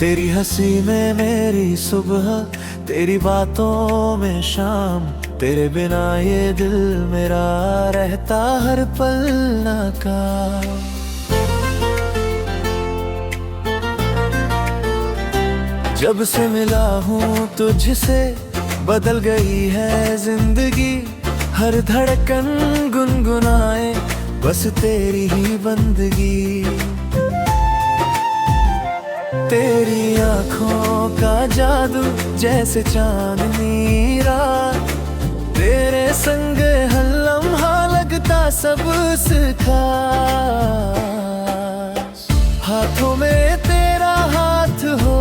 तेरी हंसी में मेरी सुबह, तेरी बातों में शाम, तेरे बिना ये दिल मेरा रहता हर पल नाकाम। जब से मिला हूँ तुझसे बदल गई है जिंदगी, हर धड़कन गुनगुनाए बस तेरी ही बंदगी। तेरी आँखों का जादू जैसे चांदनी रात, तेरे संग हर लम्हा लगता सबसे खास। हाथों में तेरा हाथ हो,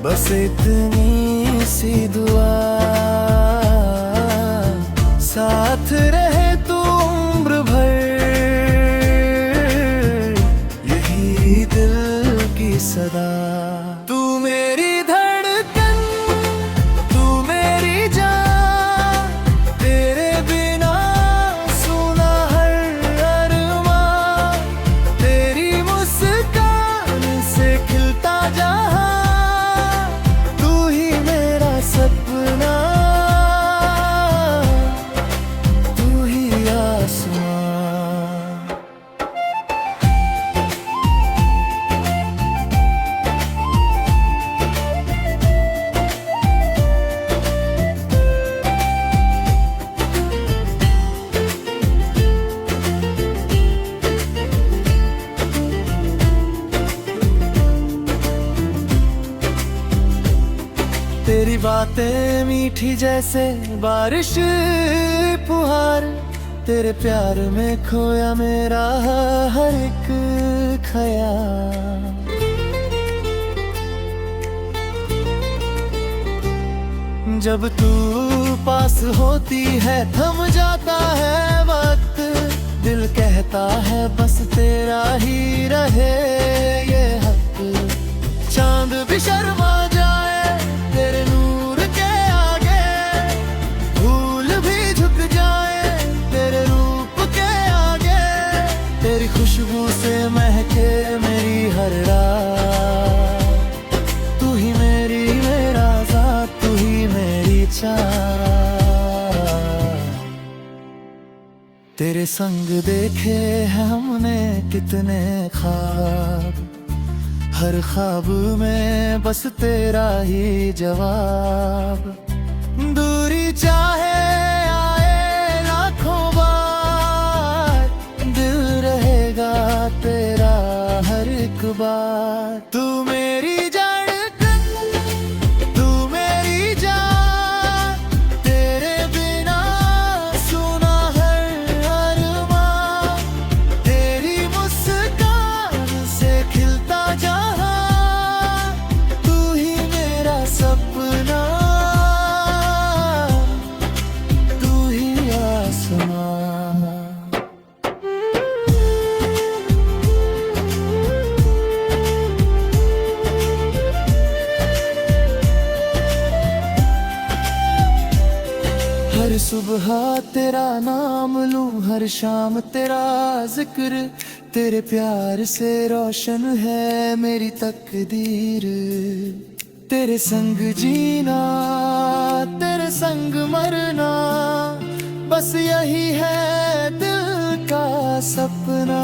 बस इतनी सी दुआ, साथ रहे तू उम्र भर, यही दिल की सदा। तू मेरी धड़कन, तू मेरी जान, तेरे बिना सुना हर अरमान, तेरी मुस्कान से खिलता जहां, सपना तू ही आसमां। तेरी बातें मीठी जैसे बारिश फुहार, तेरे प्यार में खोया मेरा हर एक ख्याल। जब तू पास होती है थम जाता है वक्त, दिल कहता है बस तेरा ही रहे ये हक। चांद भी शर्मा जाए तेरे नूर के आगे, भूल भी झुक जाए तेरे रूप के आगे। तेरी खुशबू से महके मेरी हर रात, तू ही मेरी मेरा ज़ात, तू ही मेरी चाह। तेरे संग देखे हैं हमने कितने ख्वाब, हर ख्वाब में बस तेरा ही जवाब। दूरी चाहे आए लाखों बार, दिल रहेगा तेरा हर एक बार। तू मेरी धड़कन, तू मेरी जान, तेरे बिना सुना हर अरमान, तेरी मुस्कान से खिलता जहां, सपना तू ही आसमां। हर सुबह तेरा नाम लूं, हर शाम तेरा जिक्र, तेरे प्यार से रोशन है मेरी तकदीर। तेरे संग जीना, तेरे संग मरना, बस यही है दिल का सपना।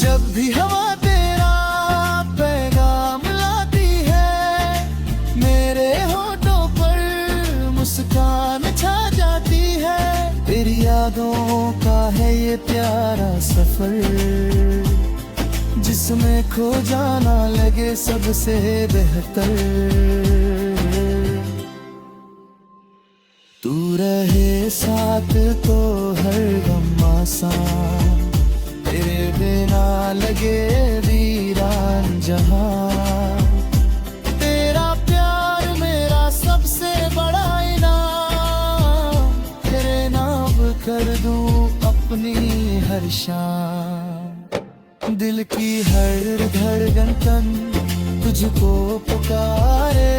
जब भी हवा तेरा पैगाम लाती है, मेरे होठों पर मुस्कान छा जाती है। तेरी यादों का है ये प्यारा सफर, जिसमें खो जाना लगे सबसे बेहतर। तू रहे साथ तो हर गम आसान, तेरे बिना लगे वीरान जहां। तेरा प्यार मेरा सबसे बड़ा इनाम, तेरे नाम कर दूं अपनी हर शाम। दिल की हर धड़कन तुझको पुकारे,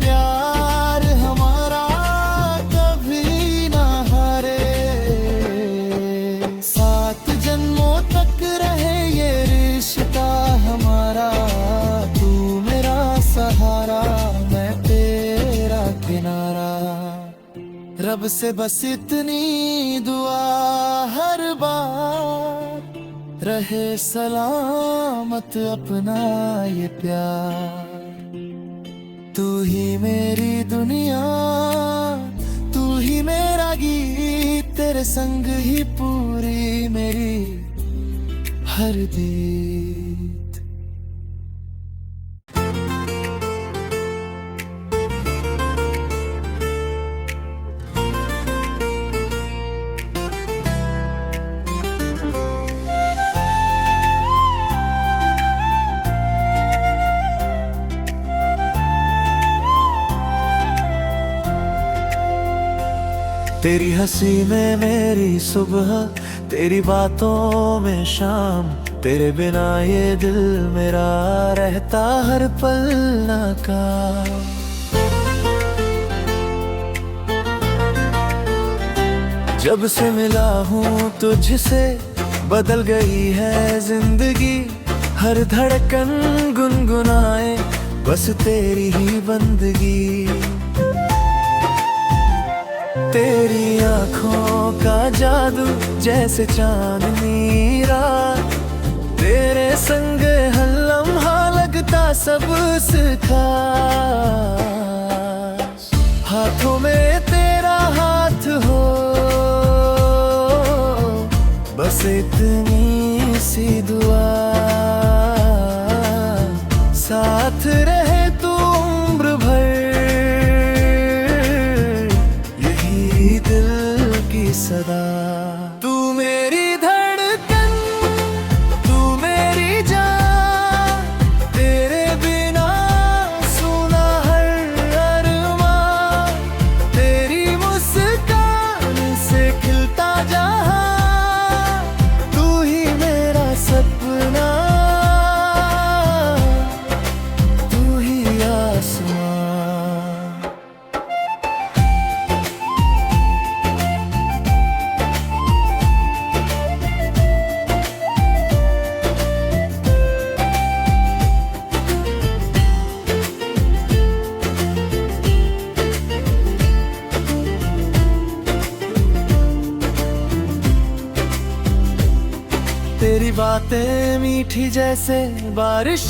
प्यार हमारा कभी ना हारे। 7 जन्मों तक रहे ये रब से बस इतनी दुआ हर बार, रहे सलामत अपना ये प्यार। तू ही मेरी दुनिया, तू ही मेरा गीत, तेरे संग ही पूरी मेरी हर बीत। तेरी हंसी में मेरी सुबह, तेरी बातों में शाम, तेरे बिना ये दिल मेरा रहता हर पल नाकाम। जब से मिला हूँ तुझसे बदल गई है जिंदगी, हर धड़कन गुनगुनाए बस तेरी ही बंदगी। तेरी आँखों का जादू जैसे चांदनी रात, तेरे संग हर लम्हा लगता सबसे खास। हाथों में तेरा हाथ हो, बस इतनी सी दुआ, साथ रहे तू उम्र भर, सदा। तू मेरी धड़कन, तू मेरी जान, तेरे बिना सुना हर अरमान, तेरी मुस्कान से खिलता जहां, तू ही मेरा सपना, तू ही आसमां। तेरी बातें मीठी जैसे बारिश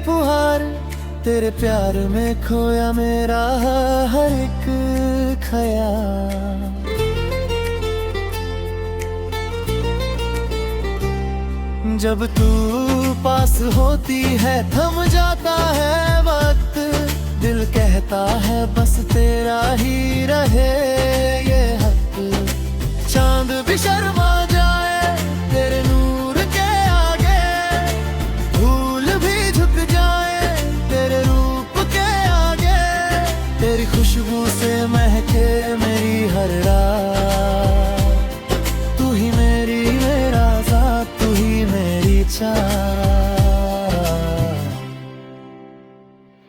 फुहार, तेरे प्यार में खोया मेरा हर एक ख्याल। जब तू पास होती है थम जाता है वक्त, दिल कहता है बस तेरा ही रहे ये हक। चांद भी शर्मा जाए तेरे नूर के आगे, भूल भी झुक जाए तेरे रूप के आगे। तेरी खुशबू से महके मेरी हर रात, तू ही मेरी मेरा ज़ात, तू ही मेरी चाह।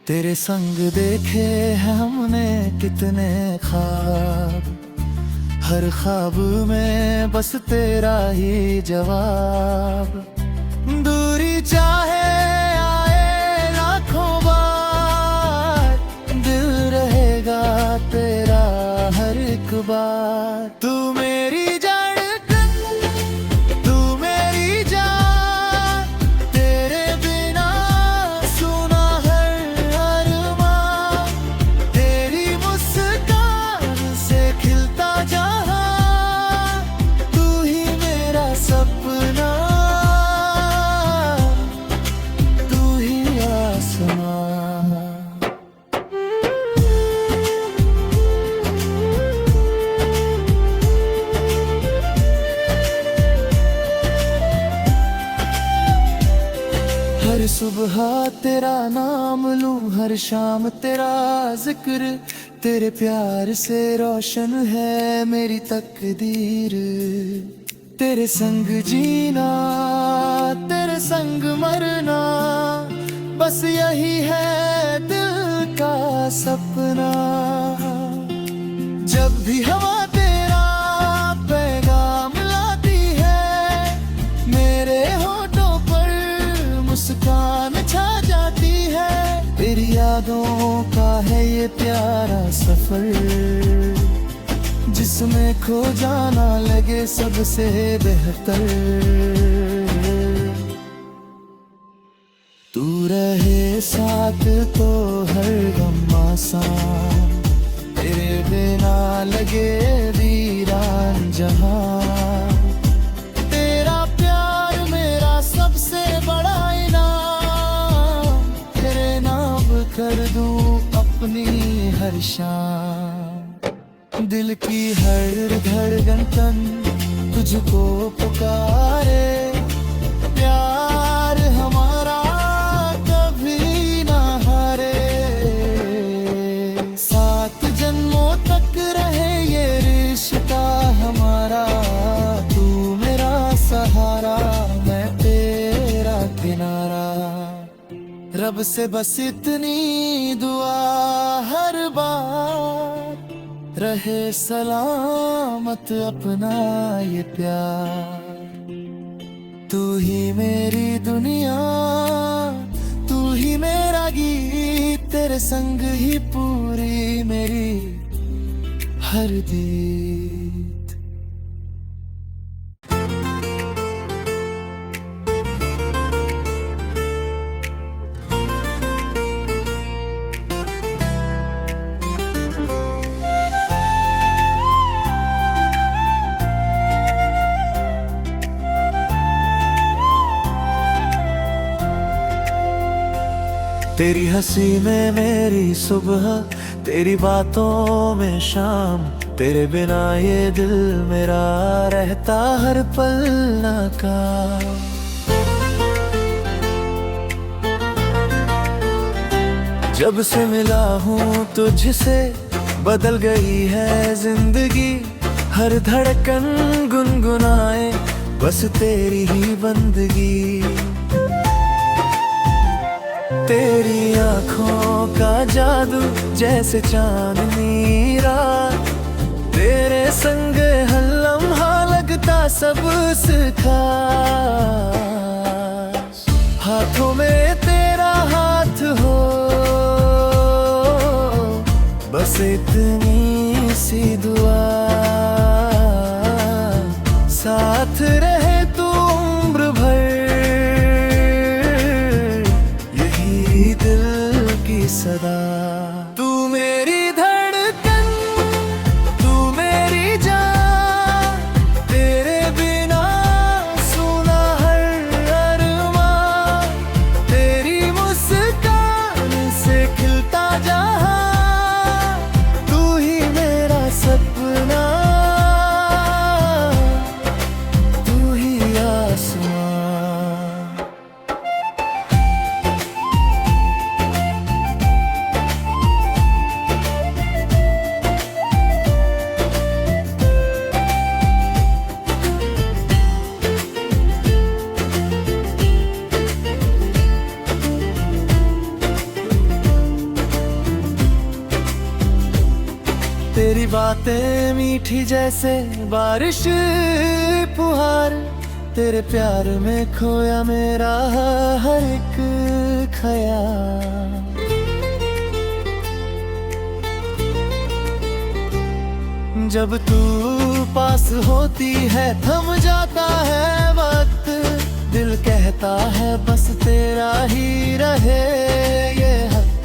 तेरे संग देखे हैं हमने कितने ख्वाब, हर ख्वाब में बस तेरा ही जवाब। दूरी चाहे आए लाखों बार, दिल रहेगा तेरा हर एक बार। तू मेरी धड़कन, तू मेरी जान, तेरे बिना सुना हर अरमान, तेरी मुस्कान से खिलता जहां, तू ही मेरा सपना, तू ही आसमां। हर सुबह तेरा नाम लूं, हर शाम तेरा जिक्र, तेरे प्यार से रोशन है मेरी तकदीर। तेरे संग जीना, तेरे संग मरना, बस यही है दिल का सपना। जब भी हवा तेरा पैगाम लाती है, मेरे होठों पर मुस्कान छा जाती है। तेरी यादों का है ये प्यारा सफर, में खो जाना लगे सबसे बेहतर। तू रहे साथ तो हर गम आसान, तेरे बिना लगे वीरान जहां। तेरा प्यार मेरा सबसे बड़ा इनाम, तेरे नाम कर दूं अपनी हर शाम। दिल की हर धड़कन तन तुझको पुकारे, प्यार हमारा कभी ना हारे। सात जन्मों तक रहे ये रिश्ता हमारा, तू मेरा सहारा मैं तेरा किनारा। रब से बस इतनी दुआ हर बार, रहे सलामत अपना ये प्यार। तू ही मेरी दुनिया, तू ही मेरा गीत, तेरे संग ही पूरी मेरी हर दीद। तेरी हंसी में मेरी सुबह, तेरी बातों में शाम। तेरे बिना ये दिल मेरा रहता हर पल नाकाम। जब से मिला हूँ तुझसे बदल गई है जिंदगी। हर धड़कन गुनगुनाए बस तेरी ही बंदगी। तेरी आँखों का जादू जैसे चांदनी रात, तेरे संग हर लम्हा लगता सबसे खास। हाथों में तेरा हाथ हो, बस इतनी सी दुआ। साथ रहे तू उम्र भर, सदा। तू मेरी धड़कन, तू मेरी जान, तेरे बिना सुना हर अरमान। तेरी मुस्कान से खिलता जहां, तू ही मेरा सपना, तू ही आसमां। तेरी बातें मीठी जैसे बारिश फुहार, तेरे प्यार में खोया मेरा हर एक ख्याल। जब तू पास होती है थम जाता है वक्त, दिल कहता है बस तेरा ही रहे ये हक।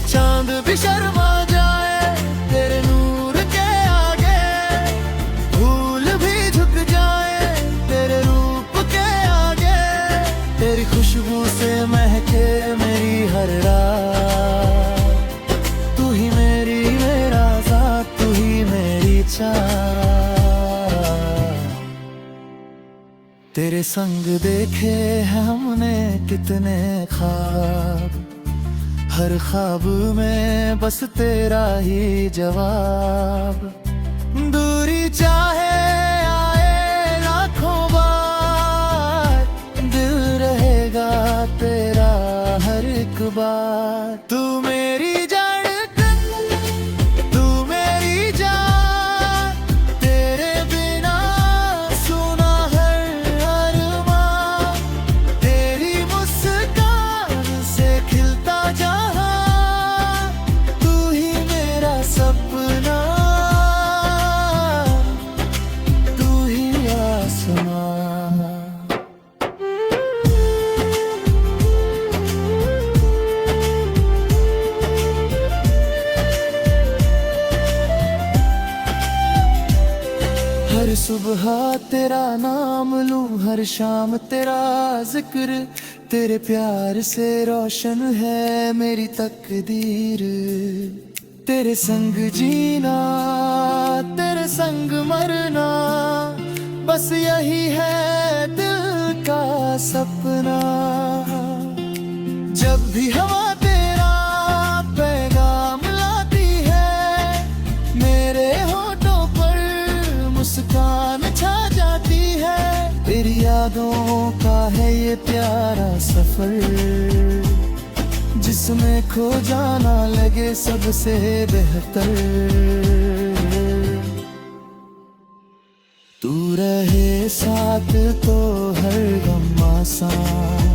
चांद भी शर्मा जाए तेरे नूर के आगे, फूल भी झुक जाए तेरे रूप के आगे। तेरी खुशबू से महके मेरी हर रात, तू ही मेरी मेरा ज़ात, तू ही मेरी चाह। तेरे संग देखे हैं हमने कितने ख्वाब, हर ख्वाब में बस तेरा ही जवाब। दूरी चाहे आए लाखों बार, दिल रहेगा तेरा हर एक बार। तू मेरी धड़कन, तू मेरी जान, तेरे बिना सुना हर अरमान। तेरी मुस्कान से खिलता जहां, तू ही मेरा सपना, हर सुबह तेरा नाम लूं, हर शाम तेरा जिक्र, तेरे प्यार से रोशन है मेरी तकदीर। तेरे संग जीना, तेरे संग मरना, बस यही है दिल का सपना। जब भी हवा तेरा पैगाम लाती है, मेरे होठों पर मुस्कान छा जाती है। तेरी यादों का है ये प्यारा सफर, जिसमें खो जाना लगे सबसे बेहतर। तू रहे साथ तो हर गम आसान,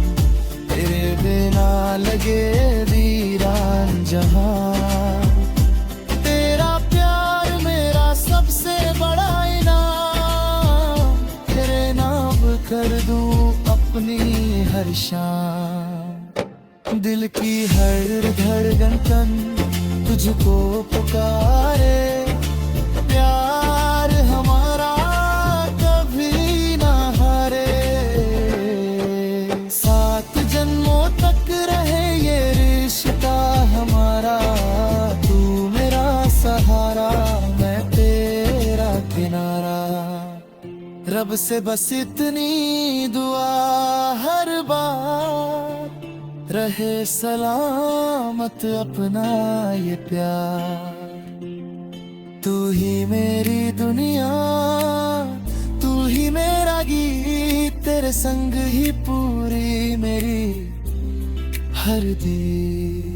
तेरे बिना लगे वीरान जहां। तेरा प्यार मेरा सबसे बड़ा इनाम, तेरे नाम कर दूं अपनी हर शाम। दिल की हर धड़कन तुझको पुकारे, प्यार हमारा कभी ना हारे। 7 जन्मों तक रहे ये रिश्ता हमारा, तू मेरा सहारा, मैं तेरा किनारा। रब से बस इतनी दुआ हर बार, रहे सलामत अपना ये प्यार। तू ही मेरी दुनिया, तू ही मेरा गीत, तेरे संग ही पूरी मेरी हर दी।